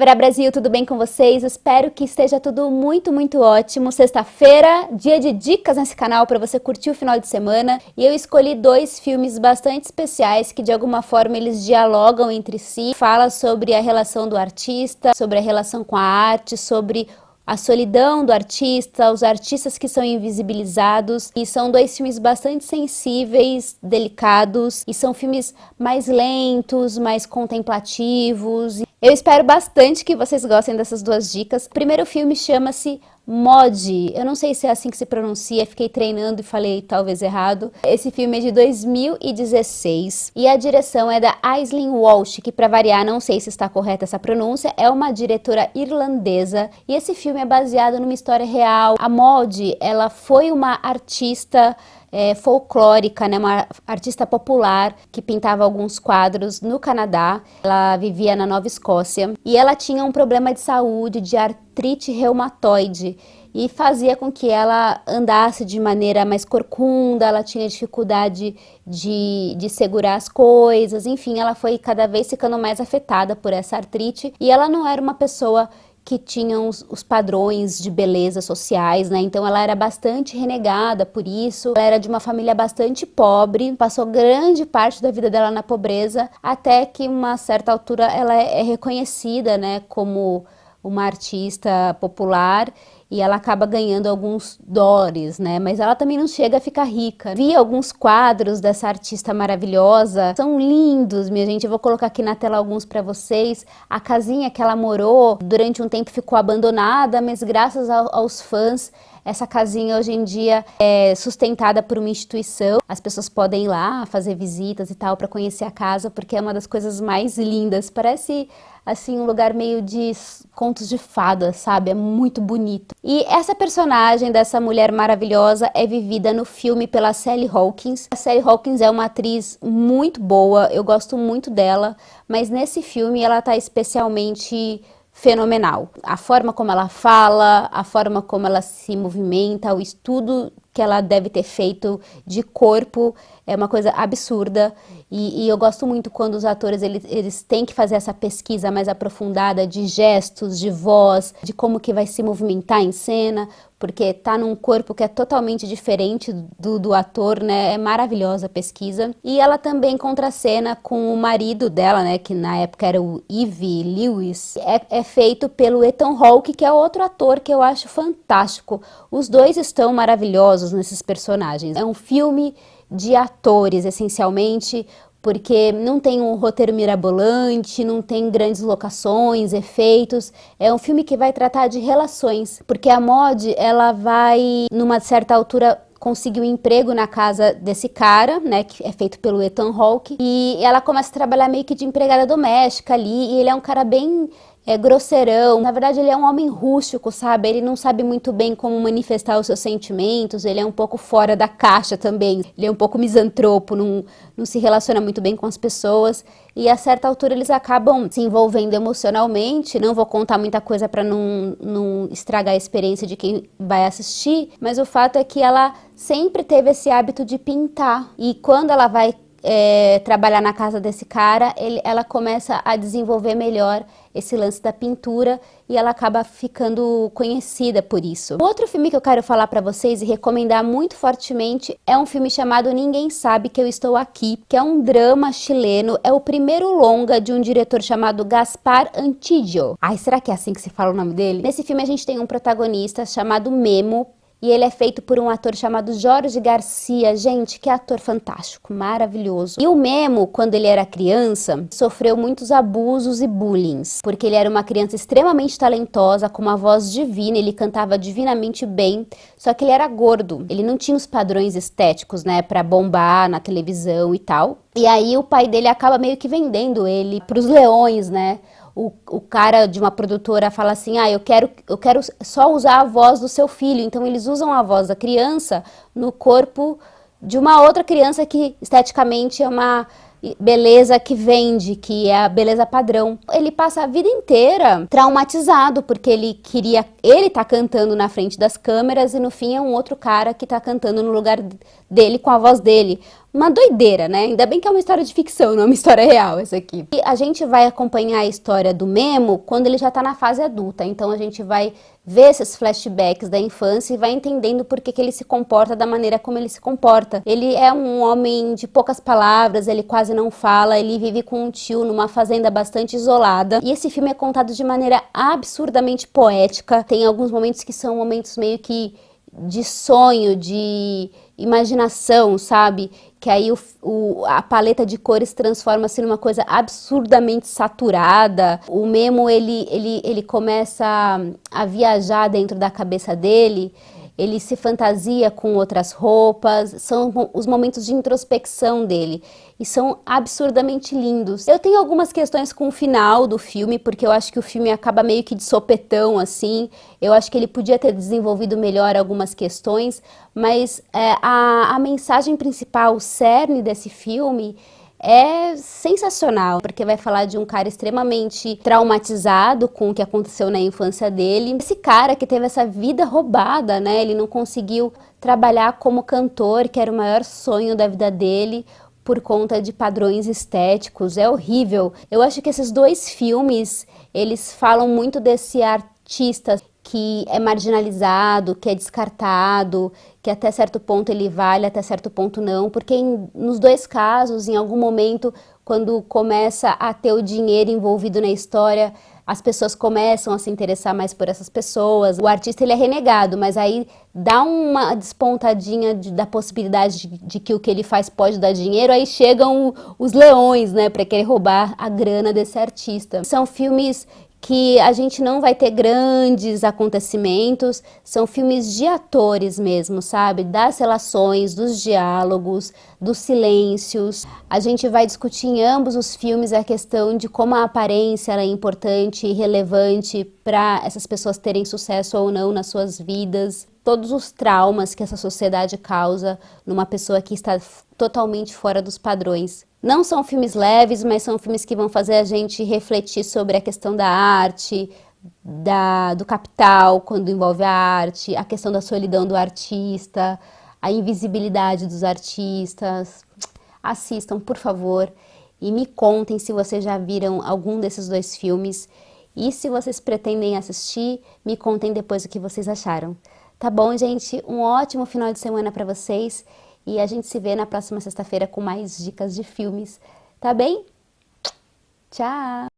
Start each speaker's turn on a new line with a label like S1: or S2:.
S1: Olá Brasil, tudo bem com vocês? Espero que esteja tudo muito ótimo. Sexta-feira, dia de dicas nesse canal para você curtir o final de semana. E eu escolhi dois filmes bastante especiais que de alguma forma eles dialogam entre si. Fala sobre a relação do artista, sobre a relação com a arte, sobre a solidão do artista, os artistas que são invisibilizados. E são dois filmes bastante sensíveis, delicados, e são filmes mais lentos, mais contemplativos. Eu espero bastante que vocês gostem dessas duas dicas. O primeiro filme chama-se Modi. Eu não sei se é assim que se pronuncia, fiquei treinando e falei talvez errado. Esse filme é de 2016 e a direção é da Aislinn Walsh, que para variar, não sei se está correta essa pronúncia, é uma diretora irlandesa. E esse filme é baseado numa história real. A Modi, ela foi uma artista folclórica, né, uma artista popular que pintava alguns quadros no Canadá. Ela vivia na Nova Escócia e ela tinha um problema de saúde, de artrite reumatoide, e fazia com que ela andasse de maneira mais corcunda, ela tinha dificuldade de segurar as coisas, enfim, ela foi cada vez ficando mais afetada por essa artrite e ela não era uma pessoa que tinham os padrões de beleza sociais, né? Então ela era bastante renegada por isso. Ela era de uma família bastante pobre, passou grande parte da vida dela na pobreza, até que uma certa altura ela é reconhecida, né, como uma artista popular. E ela acaba ganhando alguns dólares, né? Mas ela também não chega a ficar rica. Vi alguns quadros dessa artista maravilhosa. São lindos, minha gente. Eu vou colocar aqui na tela alguns para vocês. A casinha que ela morou durante um tempo ficou abandonada, mas graças aos fãs, essa casinha hoje em dia é sustentada por uma instituição. As pessoas podem ir lá fazer visitas e tal para conhecer a casa, porque é uma das coisas mais lindas. Parece assim um lugar meio de contos de fadas, sabe? É muito bonito. E essa personagem dessa mulher maravilhosa é vivida no filme pela Sally Hawkins. A Sally Hawkins é uma atriz muito boa, eu gosto muito dela, mas nesse filme ela tá especialmente fenomenal. A forma como ela fala, a forma como ela se movimenta, o estudo que ela deve ter feito de corpo é uma coisa absurda. E eu gosto muito quando os atores eles têm que fazer essa pesquisa mais aprofundada de gestos, de voz, de como que vai se movimentar em cena, porque tá num corpo que é totalmente diferente do ator, né? É maravilhosa a pesquisa. E ela também contracena com o marido dela, né? Que na época era o Ivy Lewis. É feito pelo Ethan Hawke, que é outro ator que eu acho fantástico. Os dois estão maravilhosos nesses personagens. É um filme de atores, essencialmente, porque não tem um roteiro mirabolante, não tem grandes locações, efeitos. É um filme que vai tratar de relações, porque a Modi, ela vai, numa certa altura, conseguir um emprego na casa desse cara, né, que é feito pelo Ethan Hawke, e ela começa a trabalhar meio que de empregada doméstica ali, e ele é um cara bem grosseirão. Na verdade, ele é um homem rústico, sabe? Ele não sabe muito bem como manifestar os seus sentimentos, ele é um pouco fora da caixa também. Ele é um pouco misantropo, não se relaciona muito bem com as pessoas. E a certa altura eles acabam se envolvendo emocionalmente. Não vou contar muita coisa para não estragar a experiência de quem vai assistir, mas o fato é que ela sempre teve esse hábito de pintar. E quando ela vai trabalhar na casa desse cara, ela começa a desenvolver melhor esse lance da pintura e ela acaba ficando conhecida por isso. O outro filme que eu quero falar para vocês e recomendar muito fortemente é um filme chamado Ninguém Sabe Que Eu Estou Aqui, que é um drama chileno, é o primeiro longa de um diretor chamado Gaspar Antillo. Ai, será que é assim que se fala o nome dele? Nesse filme a gente tem um protagonista chamado Memo, e ele é feito por um ator chamado Jorge Garcia. Gente, que ator fantástico, maravilhoso. E o Memo, quando ele era criança, sofreu muitos abusos e bullying, porque ele era uma criança extremamente talentosa, com uma voz divina, ele cantava divinamente bem, só que ele era gordo. Ele não tinha os padrões estéticos, né, pra bombar na televisão e tal. E aí o pai dele acaba meio que vendendo ele pros leões, né? O cara de uma produtora fala assim, eu quero só usar a voz do seu filho. Então eles usam a voz da criança no corpo de uma outra criança que esteticamente é uma beleza que vende, que é a beleza padrão. Ele passa a vida inteira traumatizado, porque ele tá cantando na frente das câmeras e no fim é um outro cara que tá cantando no lugar dele com a voz dele. uma doideira, né? Ainda bem que é uma história de ficção, não é uma história real essa aqui. E a gente vai acompanhar a história do Memo quando ele já tá na fase adulta, então a gente vai ver esses flashbacks da infância e vai entendendo por que ele se comporta da maneira como ele se comporta. Ele é um homem de poucas palavras, ele quase não fala, ele vive com um tio numa fazenda bastante isolada. E esse filme é contado de maneira absurdamente poética. Tem alguns momentos que são momentos meio que de sonho, de imaginação, sabe? Que aí a paleta de cores transforma-se numa coisa absurdamente saturada. O Memo, ele começa a viajar dentro da cabeça dele, ele se fantasia com outras roupas, são os momentos de introspecção dele. E são absurdamente lindos. Eu tenho algumas questões com o final do filme, porque eu acho que o filme acaba meio que de sopetão, assim. Eu acho que ele podia ter desenvolvido melhor algumas questões, mas a mensagem principal, o cerne desse filme, é sensacional, porque vai falar de um cara extremamente traumatizado com o que aconteceu na infância dele. Esse cara que teve essa vida roubada, né? Ele não conseguiu trabalhar como cantor, que era o maior sonho da vida dele, por conta de padrões estéticos. É horrível. Eu acho que esses dois filmes, eles falam muito desse artista que é marginalizado, que é descartado, que até certo ponto ele vale, até certo ponto não, porque nos dois casos, em algum momento, quando começa a ter o dinheiro envolvido na história, as pessoas começam a se interessar mais por essas pessoas. O artista, ele é renegado, mas aí dá uma despontadinha da possibilidade de que o que ele faz pode dar dinheiro, aí chegam os leões, né, para querer roubar a grana desse artista. São filmes que a gente não vai ter grandes acontecimentos, são filmes de atores mesmo, sabe? Das relações, dos diálogos, dos silêncios. A gente vai discutir em ambos os filmes a questão de como a aparência é importante e relevante para essas pessoas terem sucesso ou não nas suas vidas. Todos os traumas que essa sociedade causa numa pessoa que está totalmente fora dos padrões. Não são filmes leves, mas são filmes que vão fazer a gente refletir sobre a questão da arte, do capital quando envolve a arte, a questão da solidão do artista, a invisibilidade dos artistas. Assistam, por favor, e me contem se vocês já viram algum desses dois filmes. E se vocês pretendem assistir, me contem depois o que vocês acharam. Tá bom, gente? Um ótimo final de semana para vocês. E a gente se vê na próxima sexta-feira com mais dicas de filmes. Tá bem? Tchau!